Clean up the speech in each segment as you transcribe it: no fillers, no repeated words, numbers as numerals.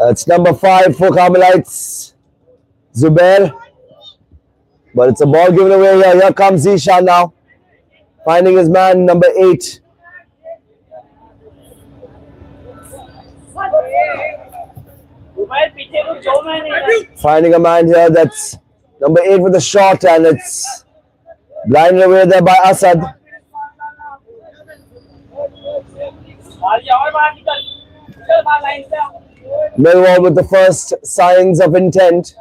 It's number 5 for Carmelites, Zubair. But it's a ball given away here. Here comes Zishan now. Finding his man, number 8. Finding a man here that's number 8 with a shot, and it's blinded away there by Asad. Millwall with the first signs of intent.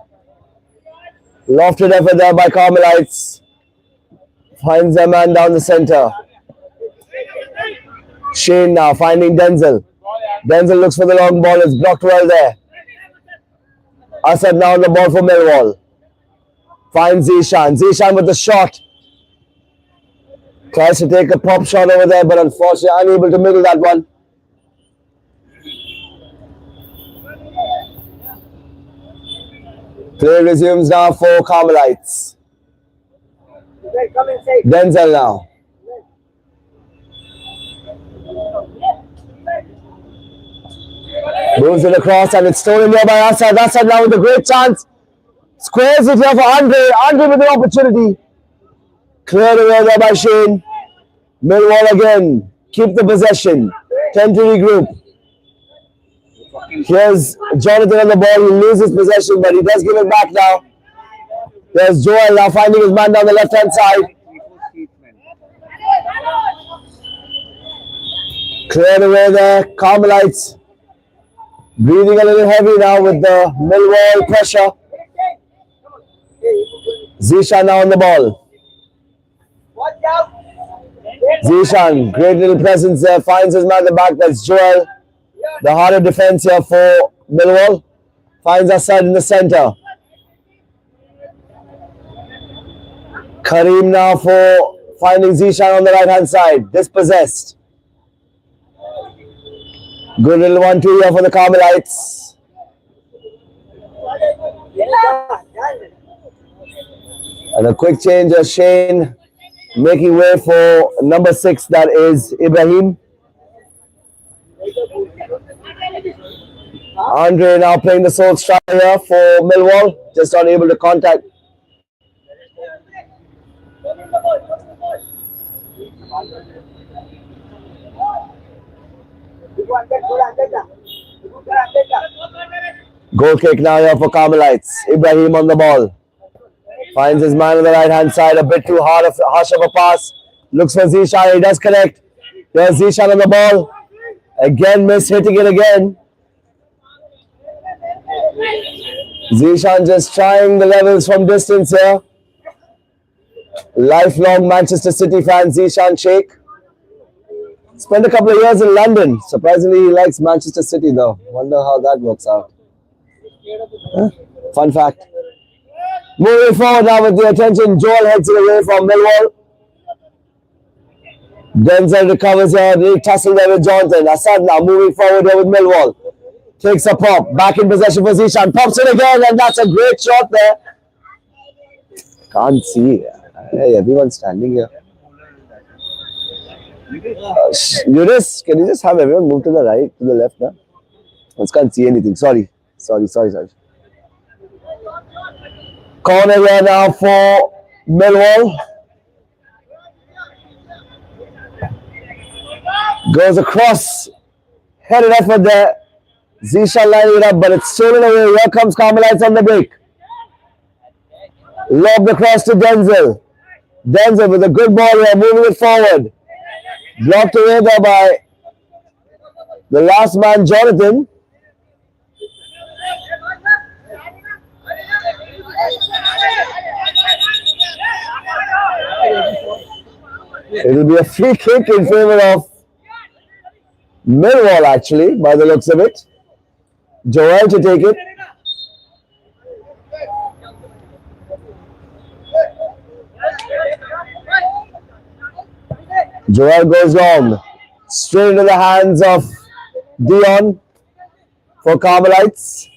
Lofted effort there by Carmelites. Finds their man down the center. Shane now finding Denzel. Denzel looks for the long ball. It's blocked well there. Asad now on the ball for Millwall. Finds Zishan. Zishan with the shot. Tries to take a pop shot over there, but unfortunately unable to middle that one. Play resumes now for Carmelites. Denzel now. Moves it across, and it's stolen there by Asad. Asad now with a great chance. Squares it here for Andre. Andre with an opportunity. Cleared away there by Shane. Millwall again. Keep the possession. 10 to regroup. Here's Jonathan on the ball. He loses possession, but he does give it back now. There's Joel now finding his man down the left-hand side. Cleared away there. Carmelites breathing a little heavy now with the Millwall pressure. Zishan now on the ball. Zishan, great little presence there. Finds his man at the back. That's Joel. The harder defense here for Millwall. Finds Asad in the center. Kareem now for finding Zishan on the right-hand side. Dispossessed. Good little 1-2 here for the Carmelites. And a quick change of Shane making way for number 6, that is Ibrahim. Andre now playing the sole striker here for Millwall, just unable to contact. Goal kick now here for Carmelites. Ibrahim on the ball. Finds his man on the right-hand side. A bit too harsh of a pass. Looks for Zishan. He does connect. There's Zishan on the ball. Again, miss hitting it again. Zishan just trying the levels from distance here. Lifelong Manchester City fan, Zishan Sheikh. Spent a couple of years in London. Surprisingly, he likes Manchester City though. Wonder how that works out. Huh? Fun fact. Moving forward now with the attention, Joel heads it away from Millwall. Denzel recovers here, really tussle there with Jonathan. Asad now moving forward here with Millwall. Takes a pop, back in possession for Zishan. Pops it again, and that's a great shot there. Can't see. Hey, everyone's standing here. Yuris, can you just have everyone move to the right, to the left now? I just can't see anything. Sorry. Corner here now for Millwall. Goes across. Headed effort there. Zishan lining it up, but it's stolen away. Here comes Carmelites on the break. Lobbed across to Denzel. Denzel with a good ball here, moving it forward. Blocked away there by the last man, Jonathan. It will be a free kick in favor of Millwall, actually, by the looks of it. Joel to take it. Joel goes long. Straight into the hands of Dion for Carmelites.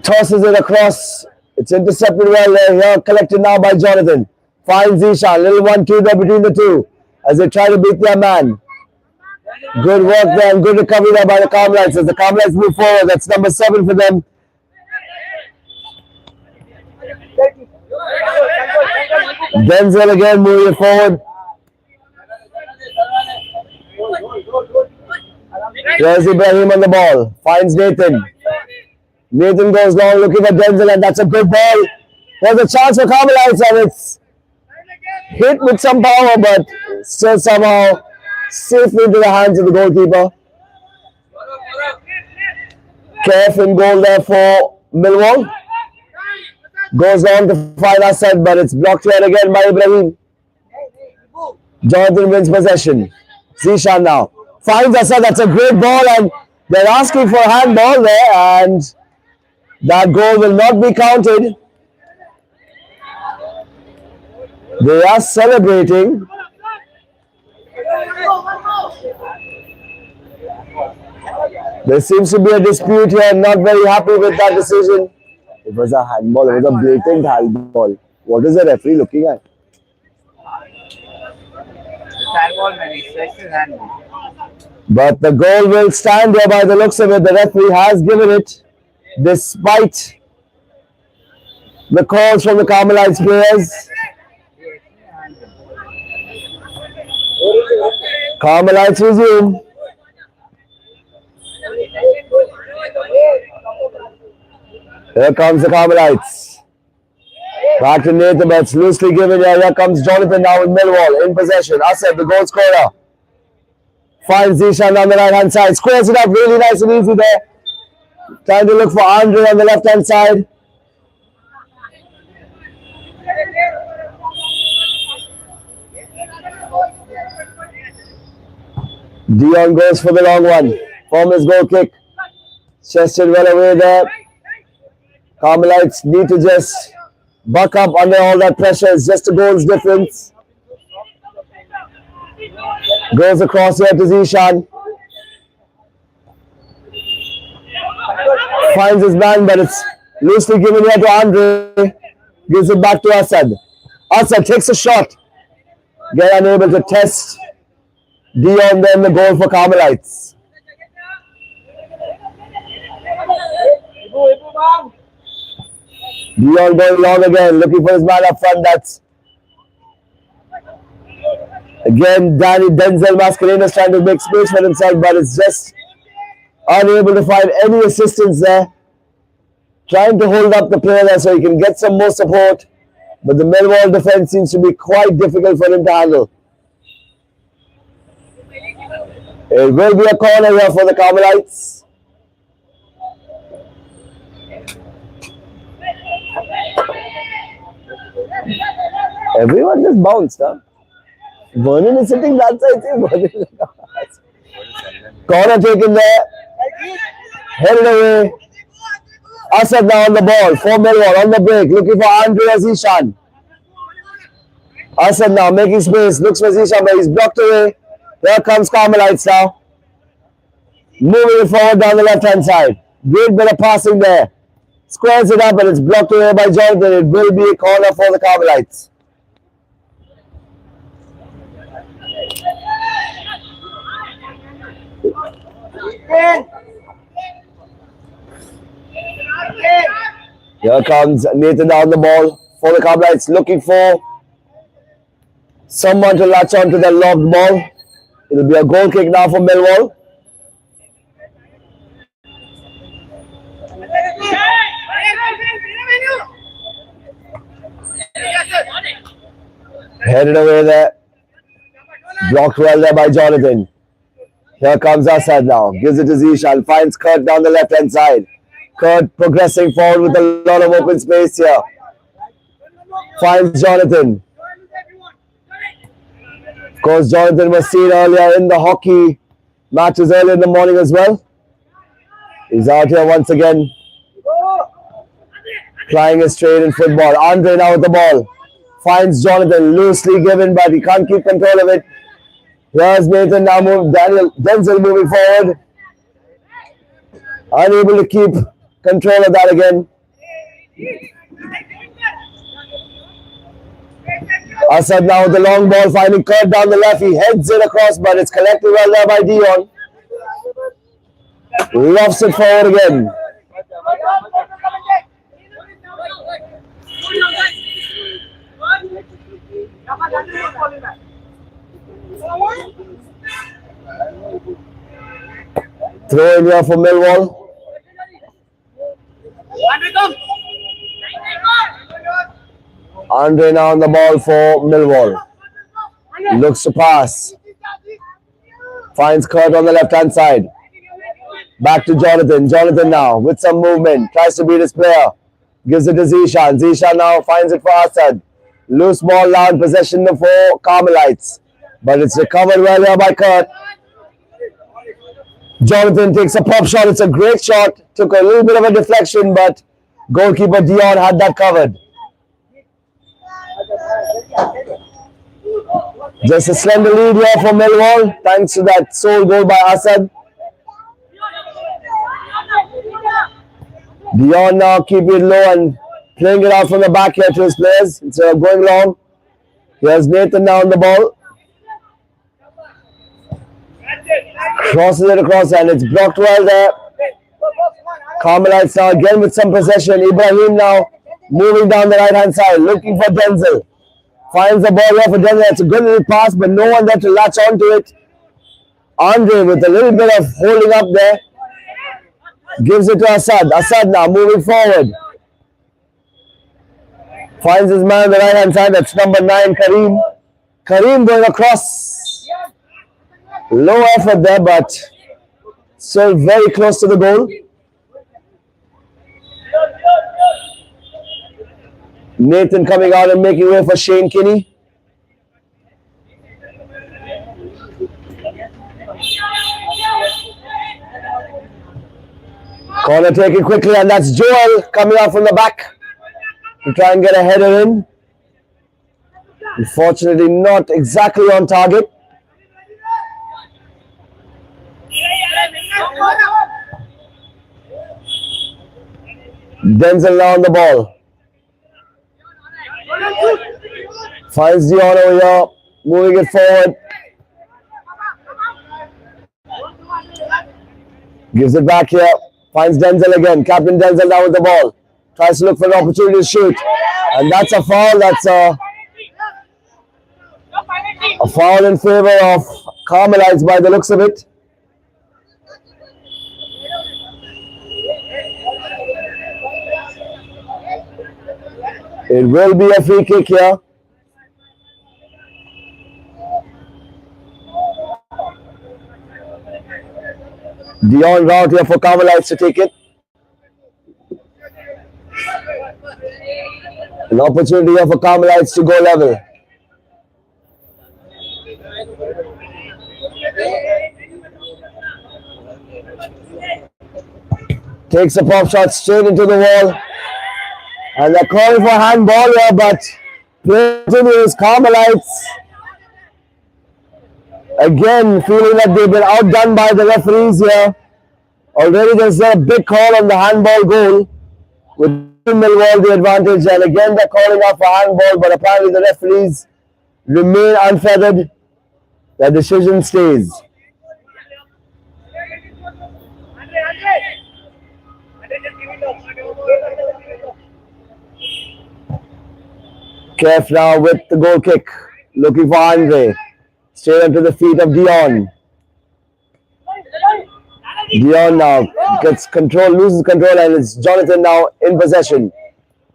Tosses it across. It's intercepted well there. Here collected now by Jonathan. Finds Zishan. Little 1-2 there between the two as they try to beat their man. Good work there and good recovery there by the Carmelites as the Carmelites move forward. That's number 7 for them. Denzel again moving forward. Here's Ibrahim on the ball. Finds Nathan. Nathan goes long looking for Denzel and that's a good ball. There's a chance for Carmelites and it's hit with some power but still somehow safely into the hands of the goalkeeper. Careful in goal there for Millwall. Goes on to find Asad, but it's blocked yet again by Ibrahim. Jonathan wins possession. Zishan now finds Asad. That's a great ball, and they're asking for a handball there, and that goal will not be counted. They are celebrating. There seems to be a dispute here. Not very happy with that decision. It was a handball. It was a blatant handball. What is the referee looking at? But the goal will stand there by the looks of it. The referee has given it despite the calls from the Carmelites players. Carmelites resume. Here comes the Carmelites. Back to Nathan, but it's loosely given here. Here comes Jonathan now with Millwall in possession. Asad, the goal scorer. Finds Zishan on the right hand side. Squares it up really nice and easy there. Trying to look for Andre on the left hand side. Dion goes for the long one. From his goal kick. Chested well away there. Carmelites need to just buck up under all that pressure. It's just a goal's difference. Goes across here to Zishan. Finds his man, but it's loosely given here to Andre. Gives it back to Asad. Asad takes a shot. Get unable to test Dion, then the goal for Carmelites. Dion going long again, looking for his man up front. That's again Denzel Mascarenas trying to make space for himself, but it's just unable to find any assistance there. Trying to hold up the player there so he can get some more support, but the Millwall defense seems to be quite difficult for him to handle. It will be a corner here for the Carmelites. Everyone just bounced, huh? Vernon is sitting that side. Corner taken there. Headed away. Asad now on the ball. For Millwall on the break. Looking for Andrea Zishan. Asad now making space. Looks for Zishan, but he's blocked away. Here comes Carmelites now. Moving it forward down the left hand side. Great bit of passing there. Squares it up, but it's blocked away by Jonathan. It will be a corner for the Carmelites. Here comes Nathan down the ball for the Carmelites, looking for someone to latch onto the lobbed ball. It'll be a goal kick now for Millwall. Headed away there. Blocked well there by Jonathan. Here comes Asad now. Gives it to Zishan. Finds Kurt down the left hand side. Kurt progressing forward with a lot of open space here. Finds Jonathan. Of course, Jonathan was seen earlier in the hockey matches earlier in the morning as well. He's out here once again. Plying his trade in football. Andre now with the ball. Finds Jonathan, loosely given, but he can't keep control of it. Here's Nathan now Denzel moving forward. Unable to keep control of that again. Asad now with the long ball, finding Kurt down the left. He heads it across, but it's collected well there by Dion. Lofts it forward again. Throw in here for Millwall. Andre now on the ball for Millwall. Looks to pass. Finds Kurt on the left-hand side. Back to Jonathan. Jonathan now with some movement. Tries to beat his player. Gives it to Zishan. Zishan now finds it for Asad. Loose ball now in possession for Carmelites. But it's recovered well here by Kurt. Jonathan takes a pop shot. It's a great shot. Took a little bit of a deflection, but goalkeeper Dion had that covered. Just a slender lead here for Millwall, thanks to that sole goal by Asad. Dion now keeping it low and playing it out from the back here to his players instead of going long. Here's Nathan now on the ball. Crosses it across and it's blocked well there. Carmelites now again with some possession. Ibrahim now moving down the right hand side, looking for Denzel. Finds the ball here for Denzel. It's a good little pass, but no one there to latch onto it. Andre with a little bit of holding up there. Gives it to Asad. Asad now moving forward. Finds his man on the right hand side. That's number 9, Kareem. Kareem going across. Low effort there, but still very close to the goal. Nathan coming out and making way for Shane Kinney. Corner taken quickly, and that's Joel coming out from the back to try and get a header in. Unfortunately, not exactly on target. Denzel now on the ball. Finds Dion over here, moving it forward. Gives it back here. Finds Denzel again. Captain Denzel now with the ball. Tries to look for an opportunity to shoot. And that's a foul. That's a foul in favor of Carmelites by the looks of it. It will be a free kick here. Dion route here for Carmelites to take it. An opportunity here for Carmelites to go level. Takes a pop shot straight into the wall. And they're calling for handball here, but continues. Carmelites again feeling that they've been outdone by the referees here. Already there's a big call on the handball goal with Millwall the advantage, and again they're calling out for handball, but apparently the referees remain unfeathered. The decision stays. Kef now with the goal kick, looking for Andre. Straight onto the feet of Dion. Dion now gets control, loses control, and it's Jonathan now in possession.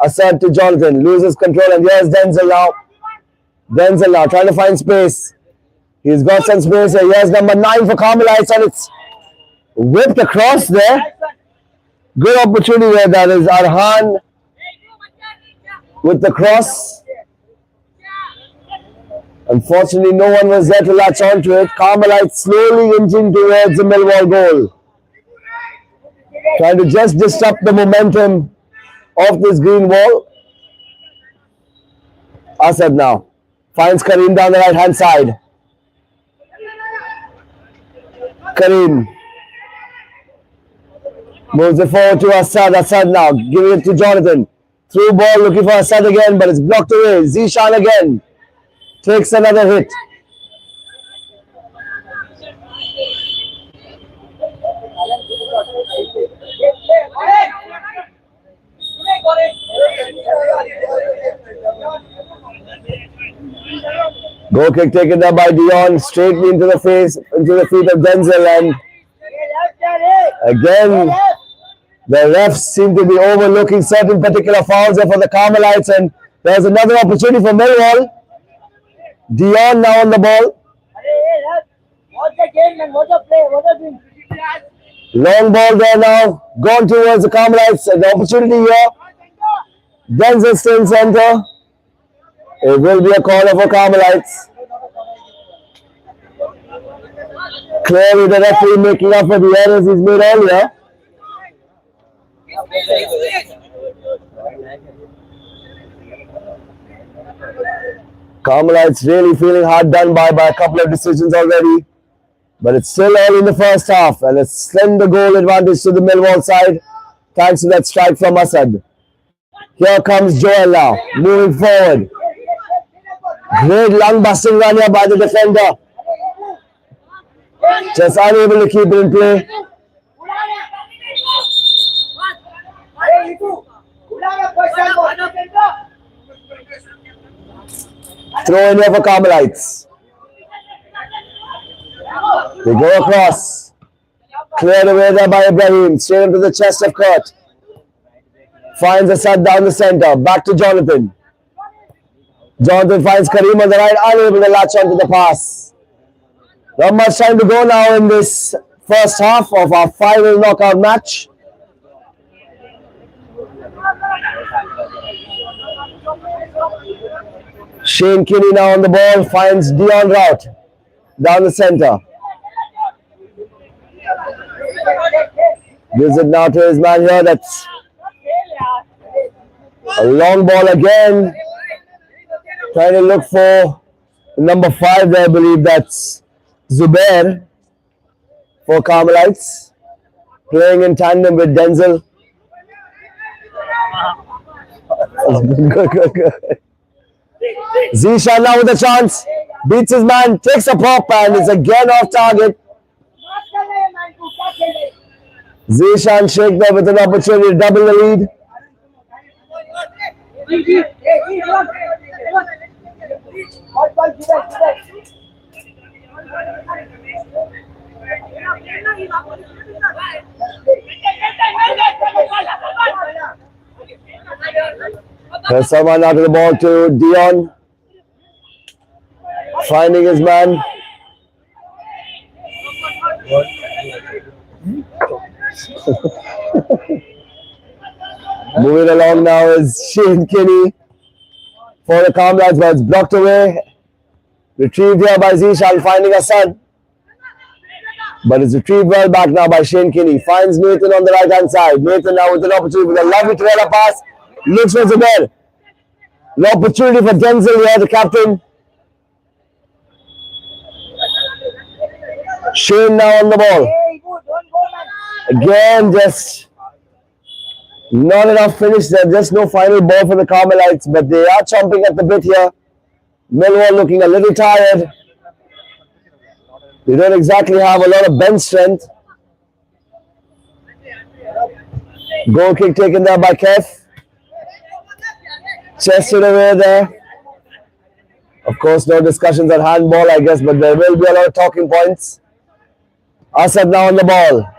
Asad to Jonathan, loses control, and here's Denzel now. Denzel now trying to find space. He's got some space here. Here's number 9 for Carmelites, and it's whipped across there. Good opportunity there. That is Arhan with the cross. Unfortunately, no one was there to latch onto it. Carmelites slowly inching towards the Millwall goal. Trying to just disrupt the momentum of this green wall. Asad now finds Kareem down the right hand side. Kareem moves it forward to Asad. Asad now giving it to Jonathan. Through ball looking for Asad again, but it's blocked away. Zishan again. takes another hit. Goal kick taken there by Dion, straight into the face, into the feet of Denzel, and again the refs seem to be overlooking certain particular fouls there for the Carmelites, and there's another opportunity for Millwall. Dion now on the ball. Long ball there now, gone towards the Carmelites. The opportunity here. Denzel still in center. It will be a corner for Carmelites. Clearly the referee making up for the errors he's made earlier. Carmelites really feeling hard done by a couple of decisions already. But it's still early in the first half, and it's slender goal advantage to the Millwall side thanks to that strike from Asad. Here comes Joel now, moving forward. Great lung busting run here by the defender. Just unable to keep it in play. Throw in here for Carmelites. They go across. Cleared away there by Ibrahim. Straight into the chest of Kurt. Finds Asad down the center. Back to Jonathan. Jonathan finds Kareem on the right. Unable to latch onto the pass. Not much time to go now in this first half of our final knockout match. Shane Kinney now on the ball. Finds Dion Rout down the center. Gives it now to his man here. That's a long ball again. Trying to look for number 5 there. I believe that's Zubair for Carmelites. Playing in tandem with Denzel. Good. Zishan now with a chance. Beats his man. Takes a pop and is again off target. Zishan Sheikh there with an opportunity to double the lead. There's someone out of the ball to Dion. Finding his man. Moving along now is Shane Kinney for the Carmelites, but it's blocked away. Retrieved here by Zishan, finding Asad. But it's retrieved well back now by Shane Kinney. Finds Nathan on the right hand side. Nathan now with an opportunity with a lovely trailer pass. Looks for Zubair. The opportunity for Denzel here, the captain. Shane now on the ball. Again, just not enough finish there. Just no final ball for the Carmelites, but they are chomping at the bit here. Millwall looking a little tired. They don't exactly have a lot of bench strength. Goal kick taken there by Kev. Chested away there. Of course, no discussions on handball, I guess, but there will be a lot of talking points. Asad now on the ball.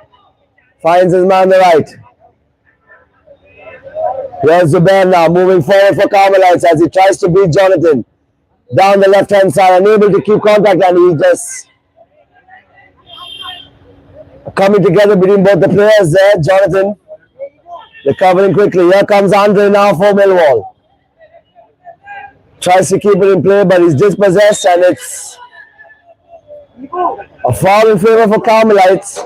Finds his man on the right. Here's Zubair now, moving forward for Carmelites as he tries to beat Jonathan. Down the left-hand side, unable to keep contact, and he just coming together between both the players there. Jonathan recovering quickly. Here comes Andre now for Millwall. Tries to keep it in play, but he's dispossessed, and it's a foul in favor for Carmelites.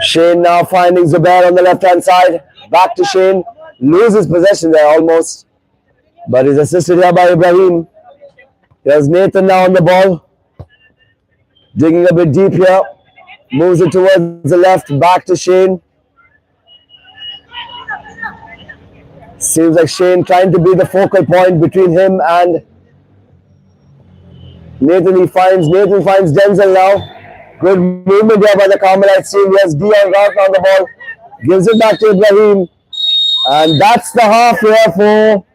Shane now finding Zubair on the left-hand side. Back to Shane. Loses possession there almost. But he's assisted here by Ibrahim. There's Nathan now on the ball. Digging a bit deep here. Moves it towards the left, back to Shane. Seems like Shane trying to be the focal point between him and Nathan. Nathan finds Denzel now. Good movement there by the Carmelites team. Yes, Dion Rock on the ball. Gives it back to Ibrahim. And that's the half here for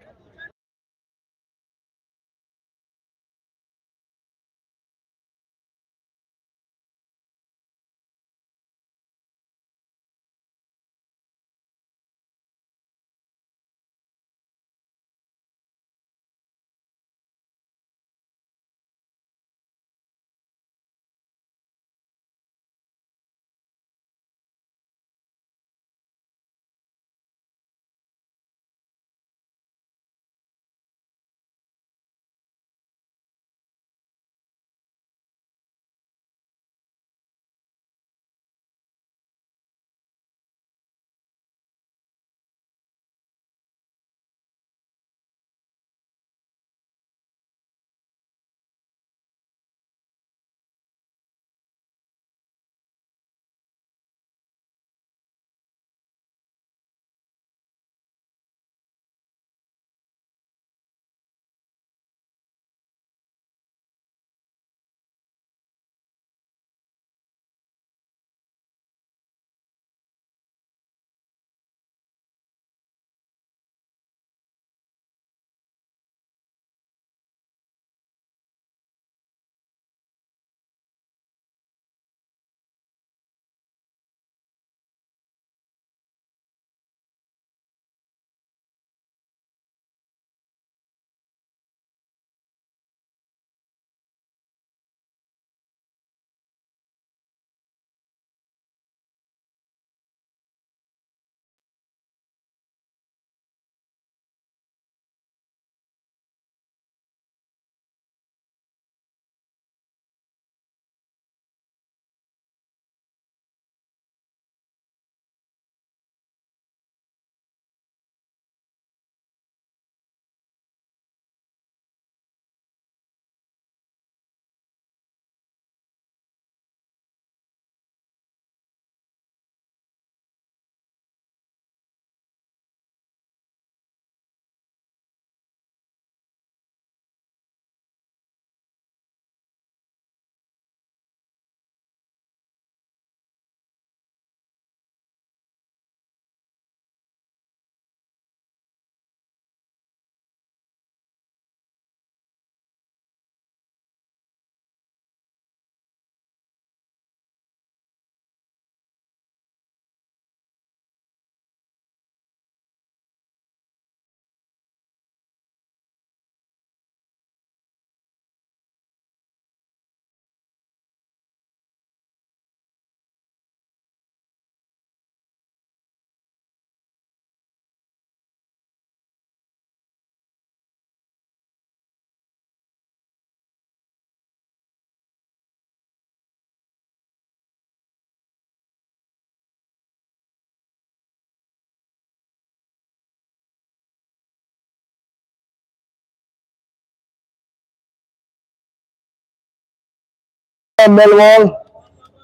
Millwall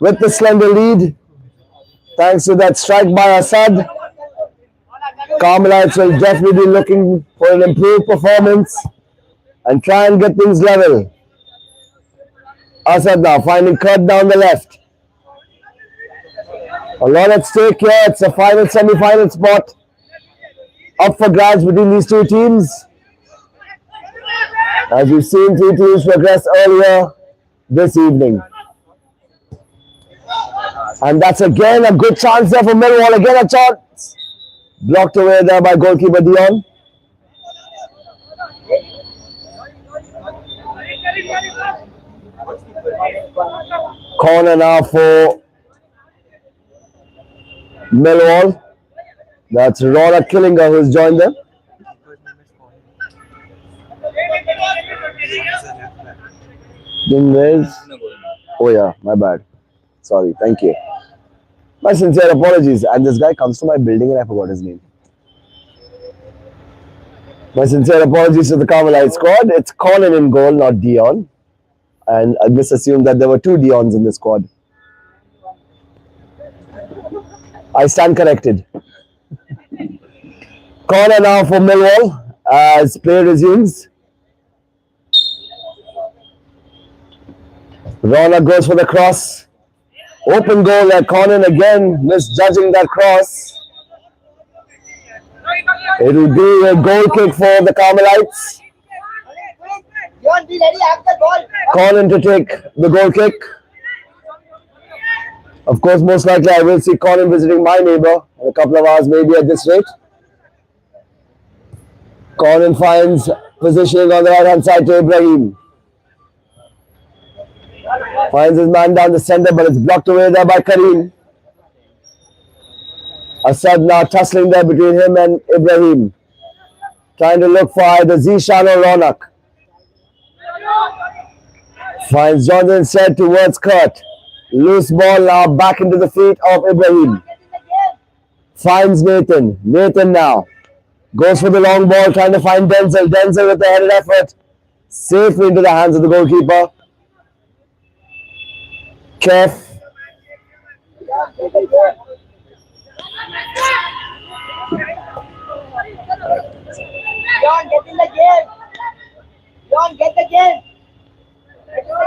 with the slender lead. Thanks to that strike by Assad, Carmelites will definitely be looking for an improved performance and try and get things level. Assad now finding Kurt down the left. A lot at stake here. It's a final semi-final spot up for grabs between these two teams. As we've seen two teams progress earlier this evening. And that's again a good chance there for Millwall. Again a chance. Blocked away there by goalkeeper Dion. Corner now for Millwall. That's Rora Killinger who's joined them. Oh yeah, my bad. Sorry, thank you. My sincere apologies. And this guy comes to my building and I forgot his name. My sincere apologies to the Carmelite squad. It's Conan in goal, not Dion. And I misassumed that there were two Dions in the squad. I stand corrected. Corner now for Millwall as play resumes. Rona goes for the cross. Open goal at Conan again, misjudging that cross. It will be a goal kick for the Carmelites. Conan to take the goal kick. Of course, most likely I will see Conan visiting my neighbor in a couple of hours, maybe at this rate. Conan finds positioning on the right hand side to Ibrahim. Finds his man down the center, but it's blocked away there by Kareem. Asad now tussling there between him and Ibrahim. Trying to look for either Zishan or Ronak. Finds Jonathan instead towards Kurt. Loose ball now back into the feet of Ibrahim. Finds Nathan. Nathan now goes for the long ball, trying to find Denzel. Denzel with the headed effort. Safely into the hands of the goalkeeper. Kef.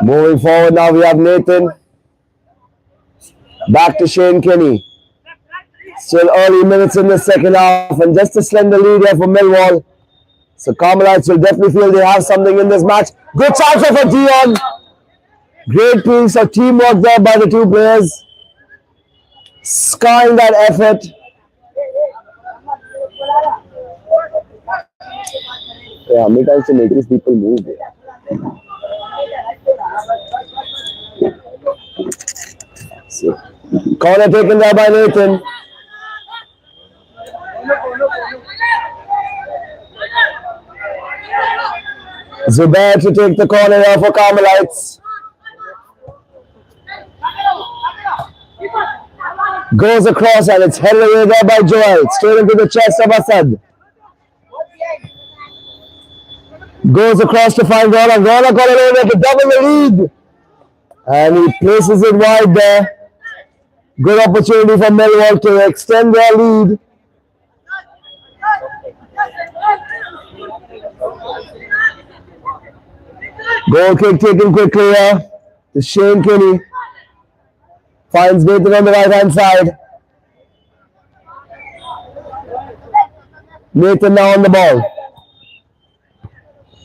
Moving forward now, we have Nathan. Back to Shane Kenny. Still early minutes in the second half, and just a slender lead here for Millwall. So Carmelites will definitely feel they have something in this match. Good chance for Dion. Great piece of teamwork there by the two players. Skying that effort. Yeah, how many times to make these people move there? See. Corner taken there by Nathan. Zubair to take the corner here for Carmelites. Goes across and it's headed away there by Joel. Straight into the chest of Asad. Goes across to find Ronak. Ronak got it over to double the lead. And he places it wide there. Good opportunity for Millwall to extend their lead. Goal kick taken quickly here to Shane Kenny. Finds Nathan on the right hand side. Nathan now on the ball.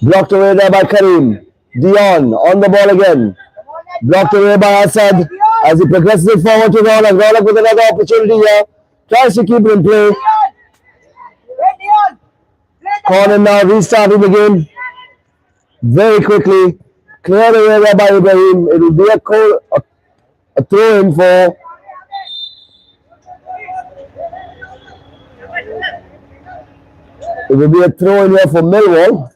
Blocked away there by Kareem. Dion on the ball again. Blocked away by Asad as he progresses it forward to Ronak. Ronak with another opportunity here. Tries to keep it in play. Corner now restarting the game. Very quickly. Cleared away there by Ibrahim. It will be a throw in for here for Millwall.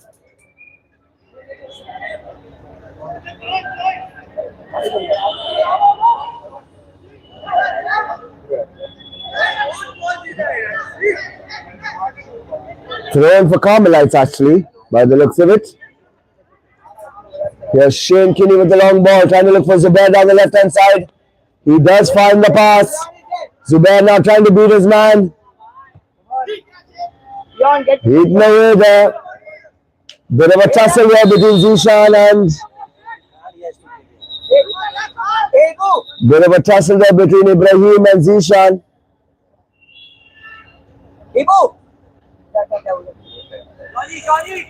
Throw in for Carmelites actually, by the looks of it. Here's Shane Kinney with the long ball, trying to look for Zubair down the left hand side. He does find the pass. Zubair now trying to beat his man. Eaten away there. Bit of a tussle here between Zishan and Ibrahim and Zishan.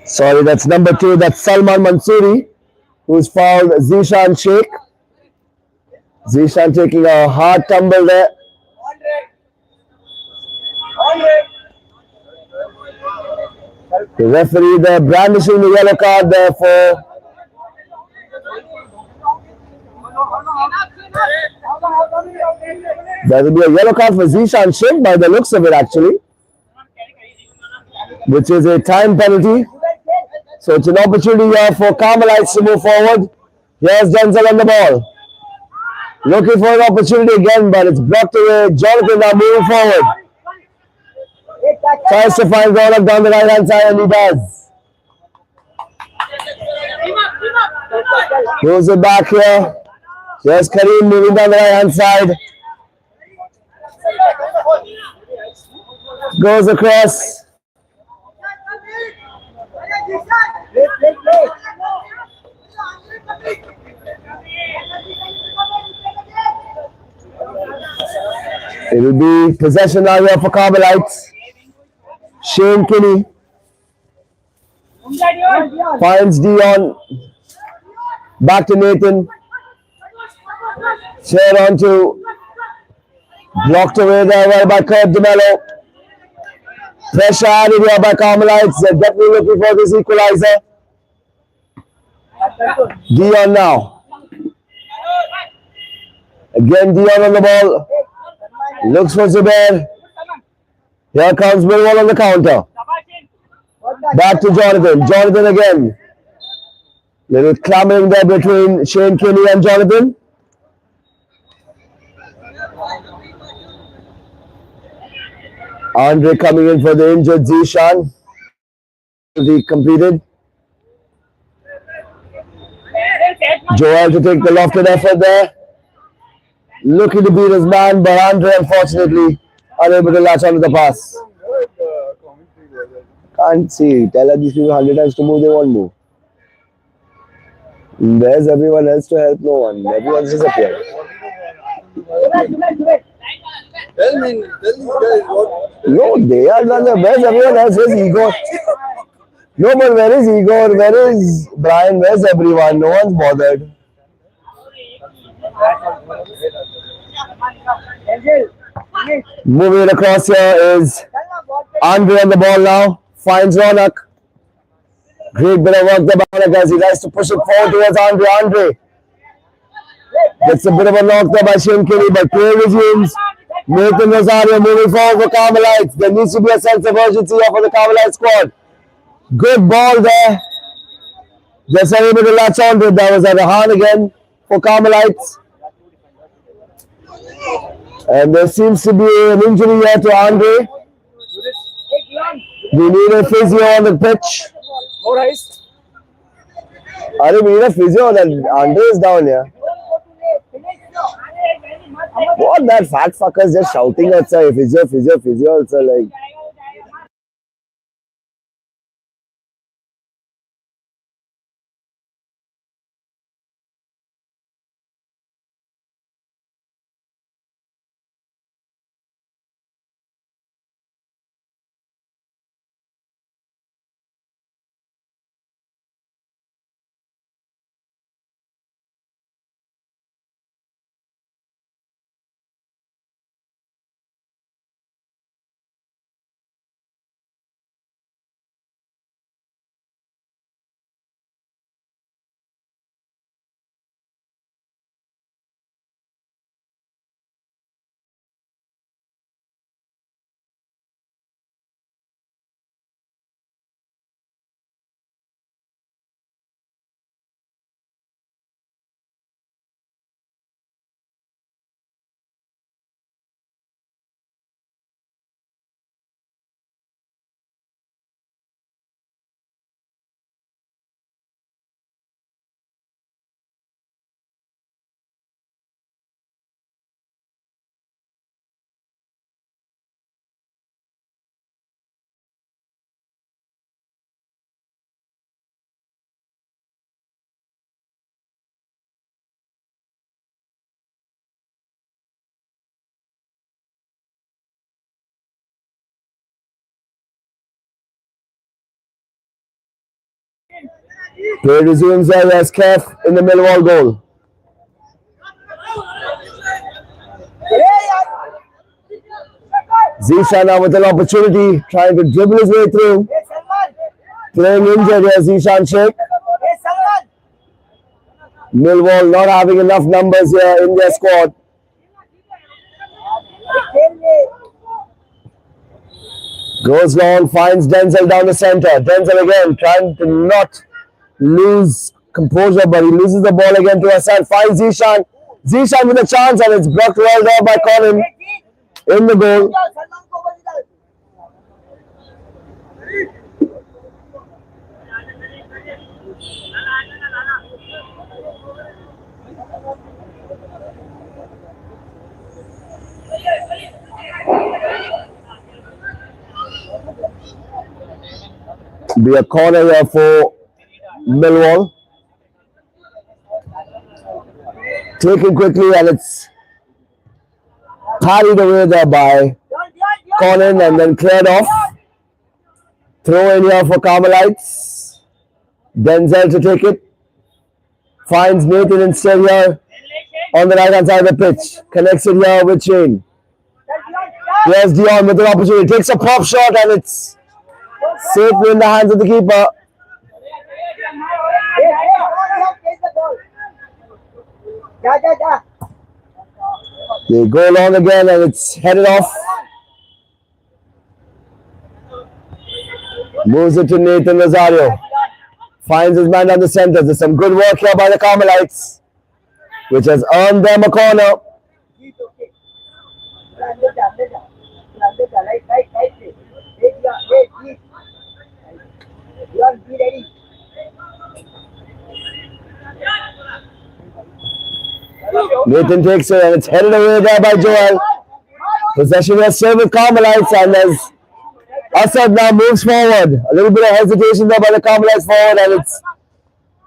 Sorry, that's number 2. That's Salman Mansouri, who's fouled Zishan Sheikh. Zishan taking a hard tumble there. The referee there brandishing the yellow card there for there will be a yellow card for Zishan Sheikh by the looks of it actually, which is a time penalty. So it's an opportunity here for Carmelites to move forward. Here's Denzel on the ball. Looking for an opportunity again, but it's blocked away. Jonathan now moving forward. Tries to find Ronak down the right hand side and he does. Moves it back here. Here's Kareem moving down the right hand side. Goes across. It will be possession now here for Carmelites. Shane Kinney finds Dion. Back to Nathan. Share on to. Blocked away there well by Kurt DeMello. Pressure added here by Carmelites. They're definitely looking for this equalizer. Dion now. Again Dion on the ball. Looks for Zubair. Here comes MILWALL on the counter. Back to Jonathan. Jonathan again. Little clambering there between Shane Kinney and Jonathan. Andre coming in for the injured Zishan. He completed. Joel to take the lofted effort there. Looking to beat his man, but Andre unfortunately unable to latch onto the pass. Can't see. Tell these people 100 times to move, they won't move. Where's everyone else to help? No one. Everyone's disappeared. No, they are not the best. Everyone else is Igor. No, but where is Igor? Where is Brian? Where's everyone? No one's bothered. Moving across here is Andre on the ball now. Finds Ronak. Great bit of work there by Ronak as he tries to push it forward towards Andre. Andre gets a bit of a knock there by Shane Kinney, but play resumes. Nathan Rosario moving forward for Carmelites. There needs to be a sense of urgency here for the Carmelite squad. Good ball there. Just unable to latch on to it. That was at a hand again for Carmelites. And there seems to be an injury here to Andre. We need a physio on the pitch. We need a physio. Andre is down here. What that fat fucker is just shouting at say physio also like. Play resumes there as Kef in the MILWALL goal. Zishan now with an opportunity, trying to dribble his way through. Playing injured here, Zishan Sheikh. MILWALL not having enough numbers here in their squad. Goes long, finds Denzel down the center. Denzel again trying to not lose composure, but he loses the ball again to Hassan. Finds Zishan. Zishan with a chance, and it's blocked well there by Colin in the goal. Be a corner here for Millwall. Taken quickly and it's parried away there by Conan and then cleared off. Throw in here for Carmelites. Denzel to take it. Finds Nathan instead here on the right hand side of the pitch. Connects it here with Shane. Here's Dion with an opportunity. Takes a pop shot and it's safely in the hands of the keeper. They go long again and it's headed off. Moves it to Nathan Rosario. Finds his man down the center. There's some good work here by the Carmelites, which has earned them a corner. Nathan takes it and it's headed away there by Joel. Possession is still with Carmelites and as Assad now moves forward. A little bit of hesitation there by the Carmelites forward and it's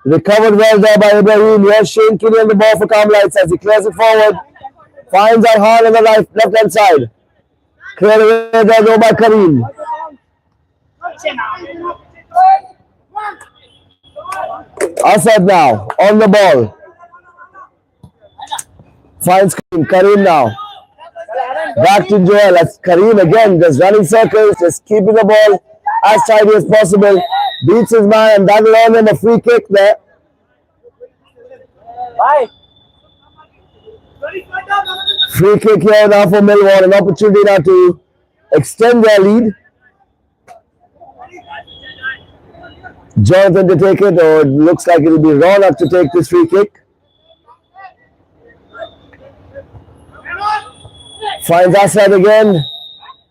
recovered well there by Ibrahim. Here's Shane Kinney on the ball for Carmelites as he clears it forward. Finds Arhan on the left hand side. Cleared away there though by Kareem. Assad now on the ball. Finds Kareem now. Back to Joel. That's Kareem again, just running circles, just keeping the ball as tidy as possible. Beats his man and that'll earn him a free kick there. Free kick here now for Millwall. An opportunity now to extend their lead. Jonathan to take it, or it looks like it'll be Ronak to take this free kick. Finds Assad again,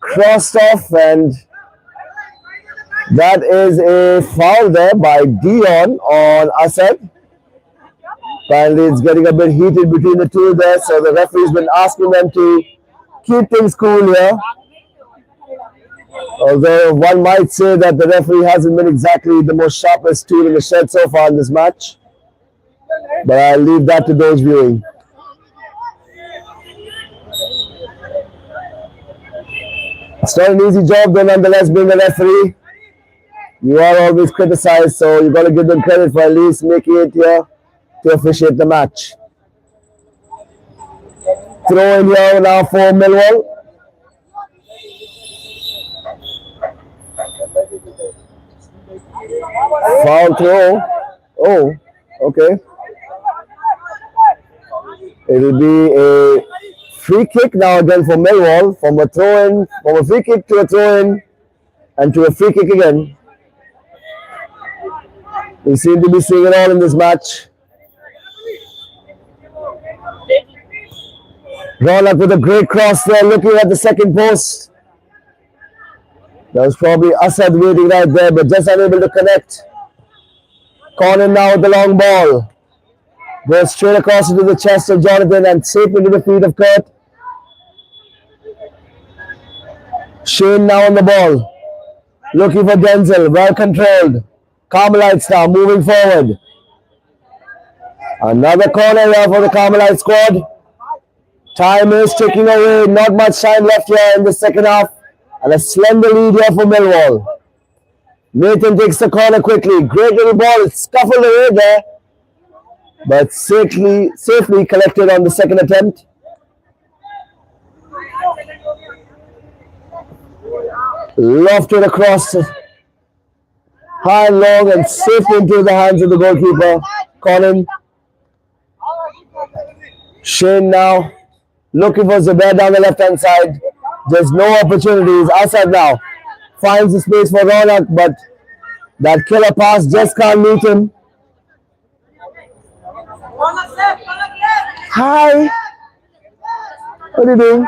crossed off, and that is a foul there by Dion on Assad. Apparently it's getting a bit heated between the two there, so the referee's been asking them to keep things cool here. Although one might say that the referee hasn't been exactly the most sharpest tool in the shed so far in this match. But I'll leave that to those viewing. It's not an easy job though, nonetheless, being a referee. You are always criticized, so you've got to give them credit for at least making it here to officiate the match. Throw in here now for Millwall. Foul throw. Oh, okay. It will be a free kick now again for Millwall, from a throw-in, from a free kick to a throw-in, and to a free kick again. We seem to be seeing it all in this match. Ronak with a great cross there, looking at the second post. That was probably Assad waiting right there, but just unable to connect. Conan now with the long ball. Goes straight across into the chest of Jonathan and safe into the feet of Kurt. Shane now on the ball. Looking for Denzel, well controlled. Carmelites now moving forward. Another corner here for the Carmelite squad. Time is ticking away. Not much time left here in the second half. And a slender lead here for Millwall. Nathan takes the corner quickly. Great little ball. It's scuffled away there. But safely collected on the second attempt. Lofted across high and long and safely into the hands of the goalkeeper, Conan. Shane now looking for Zubair down the left-hand side. There's no opportunities. Assad now finds the space for Ronak, but that killer pass just can't meet him. Hi. What are you doing?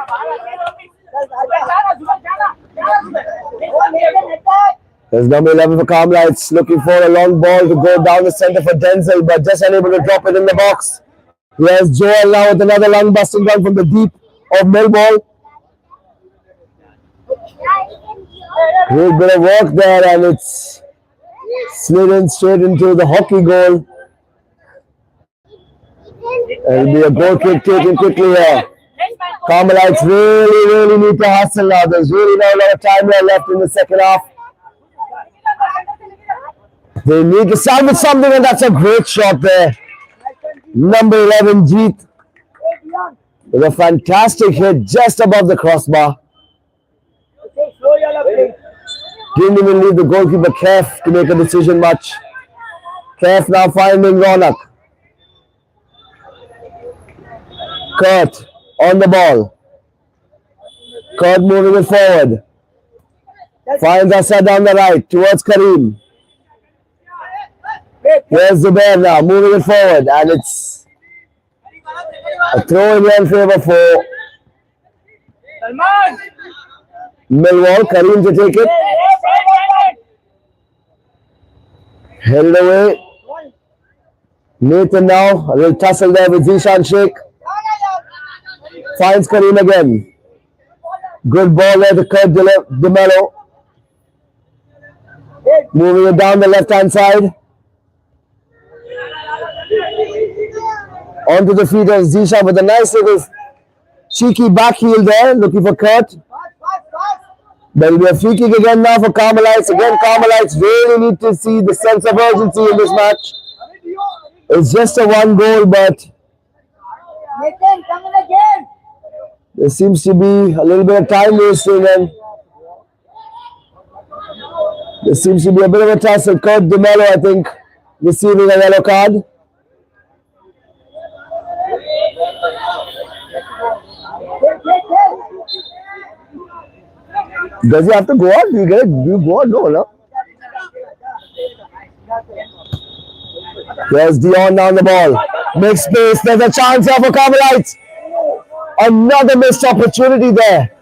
There's number 11 for Carmelites, looking for a long ball to go down the center for Denzel, but just unable to drop it in the box. Here's Joel now with another long busting run from the deep of Millwall. Great bit of work there, and it's Slid in straight into the hockey goal. It'll be a goal kick taken quickly here. Carmelites really need to hustle now. There's really not a lot of time left in the second half. They need to salvage something, and that's a great shot there. Number 11, Jeet, with a fantastic hit just above the crossbar. Didn't even leave the goalkeeper Kef to make a decision much. Kef now finding Ronak. Kurt on the ball. Kurt moving it forward. Finds Asad down the right towards Kareem. Here's Zubair now moving it forward, and it's a throw in favor for Millwall. Kareem to take it. Held away. Nathan now, a little tussle there with Zishan Sheikh. Finds Kareem again. Good ball there to Kurt De Mello. Moving it down the left-hand side. Onto the feet of Zishan with a nice little cheeky back heel there, looking for Kurt. There will be a free kick again now for Carmelites. Again, Carmelites really need to see the sense of urgency in this match. It's just a one goal, but there seems to be a little bit of time wasting, and there seems to be a bit of a tussle. Kurt De Mello, I think, receiving a yellow card. Does he have to go out? Do you go out? No. There's Dion down the ball. Makes space. There's a chance here for Carmelites. Another missed opportunity there.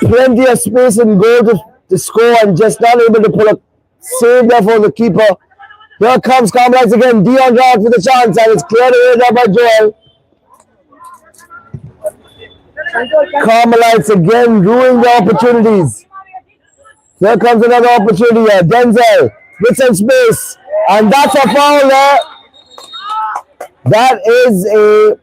Plenty of space and goal to score, and just not able to pull a save there for the keeper. Here comes Carmelites again. Dion out with a chance, and it's cleared away there by Joel. Carmelites again ruining the opportunities. Here comes another opportunity here. Denzel with some space, and that's a foul there. That is a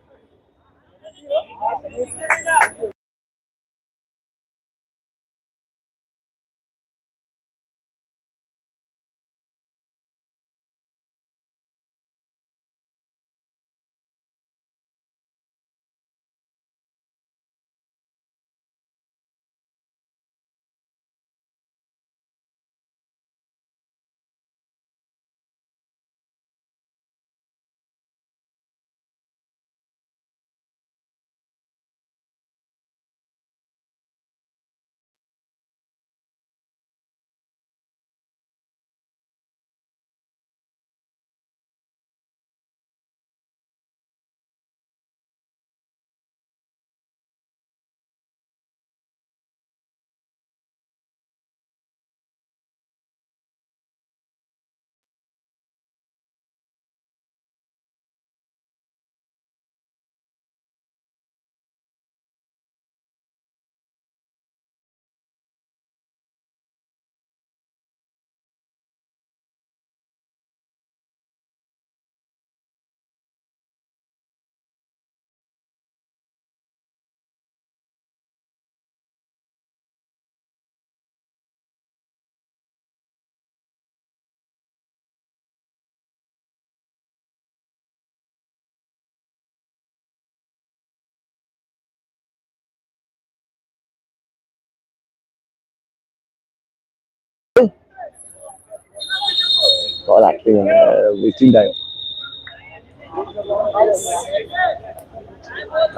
wasting time.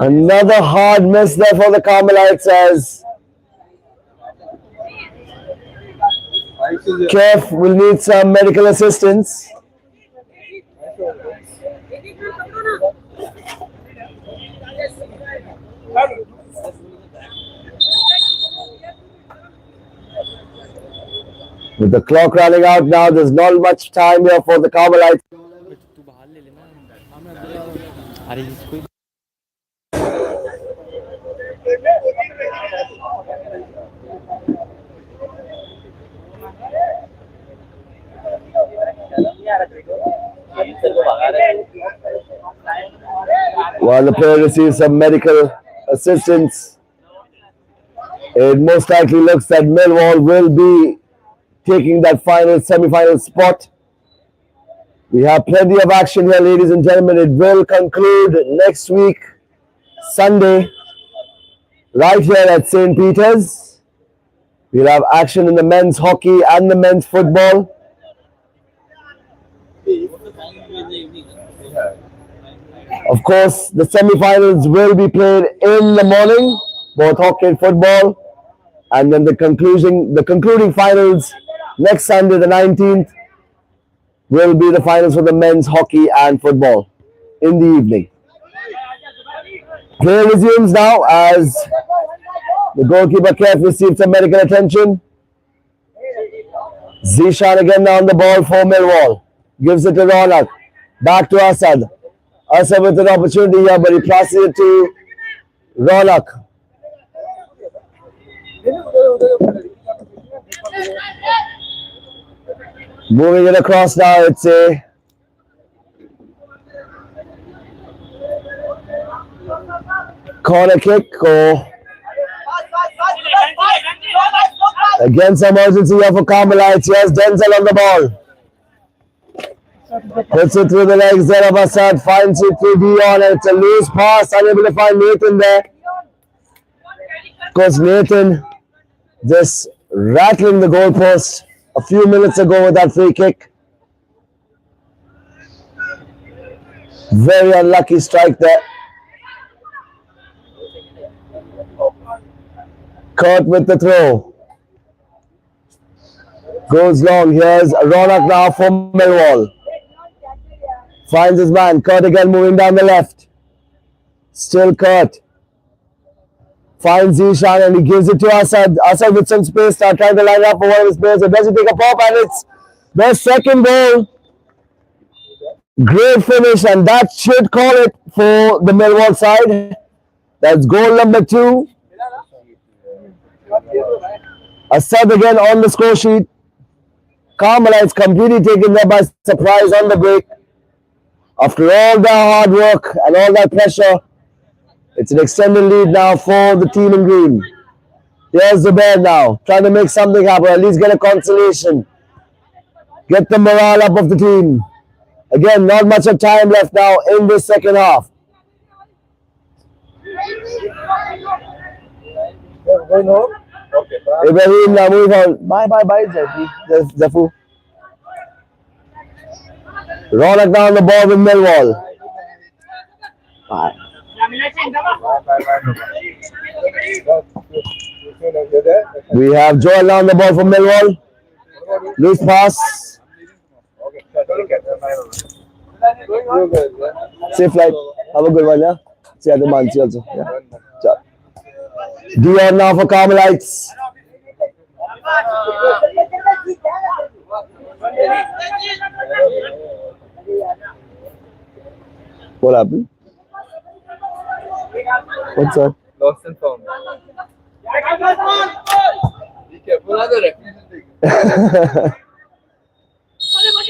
Another hard miss there for the Carmelites as Kef will need some medical assistance. With the clock running out now, there's not much time here for the Carmelites. While the player receives some medical assistance, it most likely looks that Millwall will be taking that final semi-final spot. We have plenty of action here, ladies and gentlemen. It will conclude next week, Sunday, right here at St. Peter's. We'll have action in the men's hockey and the men's football. Of course, the semi-finals will be played in the morning, both hockey and football. And then the concluding finals next Sunday, the 19th, will be the finals for the men's hockey and football in the evening. Play resumes now as the goalkeeper Kev received some medical attention. Zishan again now on the ball for Millwall. Gives it to Ronak. Back to Asad. Asad with an opportunity here, but he passes it to Ronak. Moving it across now, it's a corner kick or against emergency here for Carmelites. Yes, Denzel on the ball. Puts it through the legs there of Assad, finds it through Dion, and it's a loose pass, unable to find Nathan there. Of course, Nathan just rattling the goalpost a few minutes ago with that free kick. Very unlucky strike there. Kurt with the throw. Goes long. Here's Ronak now for Millwall. Finds his man. Kurt again moving down the left. Still Kurt. Finds Zishan and he gives it to Asad. Asad with some space now, trying to line up for one of his players. Does he take a pop? And it's the second goal. Great finish, and that should call it for the Millwall side. That's goal number 2. Asad again on the score sheet. Carmelites completely taken there by surprise on the break. After all the hard work and all that pressure, it's an extended lead now for the team in green. Here's the bear now, trying to make something happen, at least get a consolation. Get the morale up of the team. Again, not much of time left now in this second half. Ibrahim now move on. Bye, Zafu. Ronak down the ball with Millwall. We have Joel on the ball for Millwall. Loose pass. Safe flight. Have a good one, yeah? See you at the man also. Yeah. Dion now for Carmelites. What happened? What's up? Lost and found. Be careful,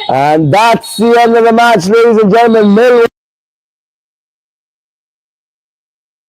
And that's the end of the match, ladies and gentlemen. Millwall